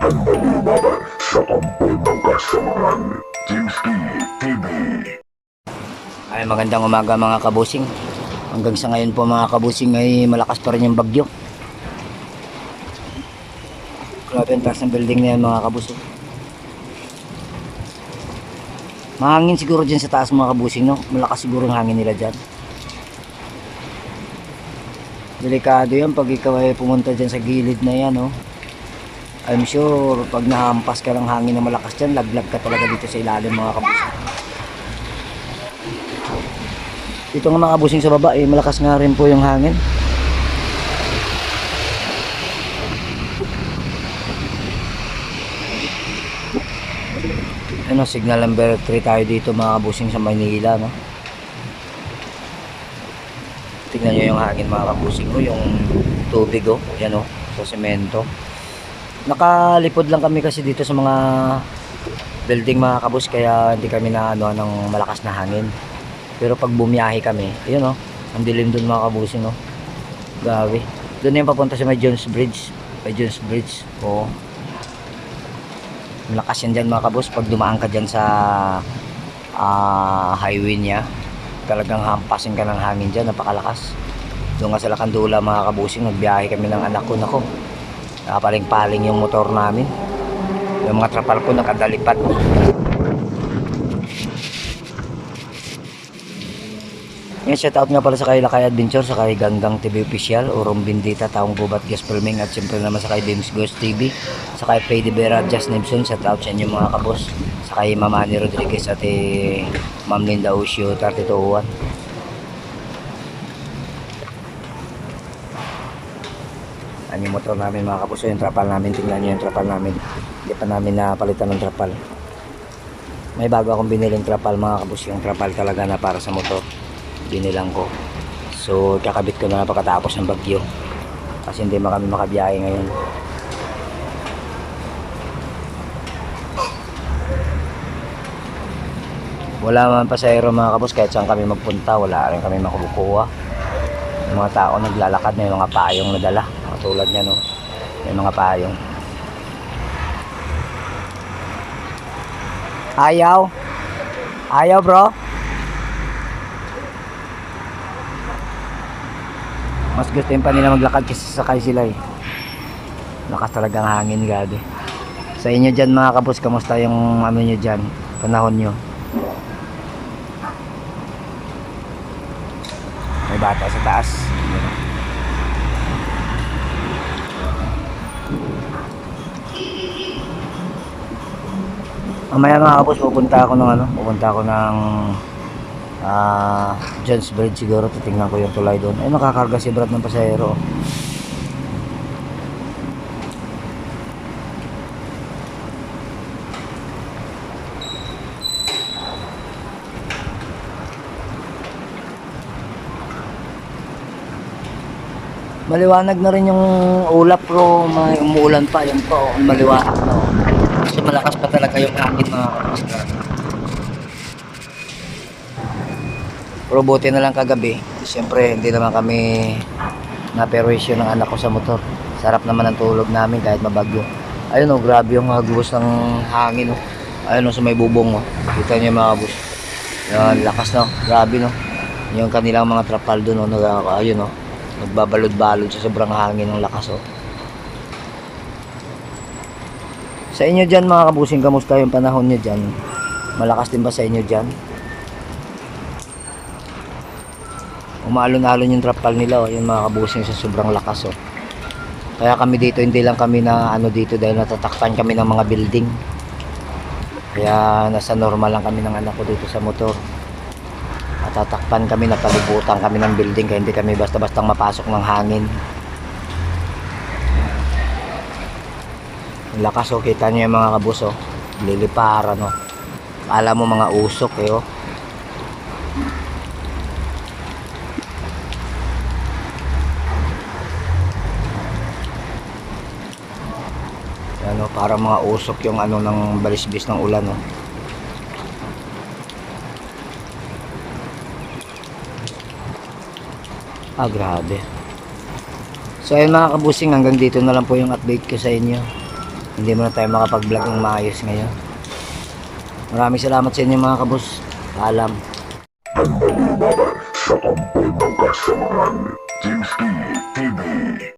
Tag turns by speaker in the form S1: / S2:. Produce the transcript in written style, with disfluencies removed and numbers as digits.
S1: Lumaban sa kampo ng kasamaan. Jimski TV.
S2: Ay, magandang umaga mga kabusing. Hanggang sa ngayon po mga kabusing ay malakas pa rin yung bagyo. Grabe ang taas ng building na yan mga kabusing. Mahangin siguro dyan sa taas mga kabusing, no? Malakas siguro ang hangin nila dyan. Delikado yan pag ikaw ay pumunta dyan sa gilid na yan, no? I'm sure pag nahampas ka ng hangin na malakas dyan, laglag ka talaga dito sa ilalim mga kabusing. Dito nga mga kabusing sa baba, malakas nga rin po yung hangin. Ano, signal number 3 tayo dito mga kabusing sa Maynila, no? Tignan nyo yung hangin mga kabusing ko, yung tubig, oh, yan, oh, sa semento. Nakalipod lang kami kasi dito sa mga building mga kabus, kaya hindi kami na ano ng malakas na hangin. Pero pag bumiyahe kami, ayun, oh, ang dilim dun mga kabusing, oh. Grabe. Doon na yung papunta sa may Jones Bridge. May Jones Bridge, oh. Malakas yan dyan mga kabus. Pag dumaan ka dyan sa highway niya, talagang hampasin ka ng hangin dyan, napakalakas. Doon nga sa Lakandula mga kabusing, nagbiyahe kami ng anak ko. Nako, nakapaling-paling yung motor namin. Yung mga trapal ko nakadalipad. Yan, shout out nga pala sa kay Lakay Adventure, sa kay Ganggang TV Official, Urong Bindita, Taong Gubat, Gas Filming, at siyempre naman sa kay James Ghost TV, sa kay Freddy Vera, Just Nimson, shout out sa inyo mga kabos, sa kay Mama Ani Rodriguez at Ma'am Linda Usio 32-1. Ano yung motor namin mga kabos, yung trapal namin, tingnan nyo yung trapal namin, hindi pa namin napalitan ng trapal. May bago akong biniling trapal mga kabos, yung trapal talaga na para sa motor binilang ko. So kakabit ko na pagkatapos ng bagyo kasi hindi kami makabiyahe ngayon. Wala man pasahero mga kabos, kahit saan kami magpunta wala rin kami makukuha. Yung mga tao naglalakad, may mga payong na dala, tulad niya, no? May mga payong. Ayaw bro. Mas gusto pa nila maglakad kasi sakay sila eh. Lakas talagang hangin, grabe. Sa inyo dyan mga kabos, kamusta yung ano nyo dyan, panahon nyo? May bata sa taas. Mamaya mga kabos, pupunta ako ng Jones Bridge siguro. Titingnan ko yung tulay doon. Ay, nakakarga si Brad ng pasahero. Maliwanag na rin yung ulap, bro. May umuulan pa, yun po, maliwanag na, no? Kasi malakas pa talaga yung hangin mga kabos. Pero buti na lang kagabi, siyempre hindi naman kami na-perwisyo ng anak ko sa motor. Sarap naman ang tulog namin kahit mabagyo. Ayun, oh, grabe yung hagos ng hangin, oh. Ayun, oh, sa may bubong, oh. Kita niyo mga kabus. Yan, lakas, no? Grabe, no? Yung kanilang mga trapal doon, oh, ayun, oh, nagbabalod-balod sa sobrang hangin ng lakas, oh. Sa inyo dyan mga kabusing, kamusta yung panahon nyo dyan? Malakas din ba sa inyo dyan? Umaalon-alon yung trapal nila, oh, yung mga kabusing, sa sobrang lakas, oh. Kaya kami dito, hindi lang kami na ano dito dahil natatakpan kami ng mga building. Kaya nasa normal lang kami ng anak ko dito sa motor. Natatakpan kami, napalibutan kami ng building, kaya hindi kami basta-bastang mapasok ng hangin. Ang lakas, oh, kita nyo yung mga kabus, oh. Liliparan, oh. Alam mo mga usok, eh, oh. Ano, para mga usok yung ano ng balisbis ng ulan, no? Grabe. So ayun mga kabusing, hanggang dito na lang po yung update ko sa inyo. hindi mo na tayo makapag-vlog ng maayos ngayon. Maraming salamat sa inyo mga kabus. Paalam.
S1: Ang mag-umaman sa kampo ng kasamaan. Jimski TV.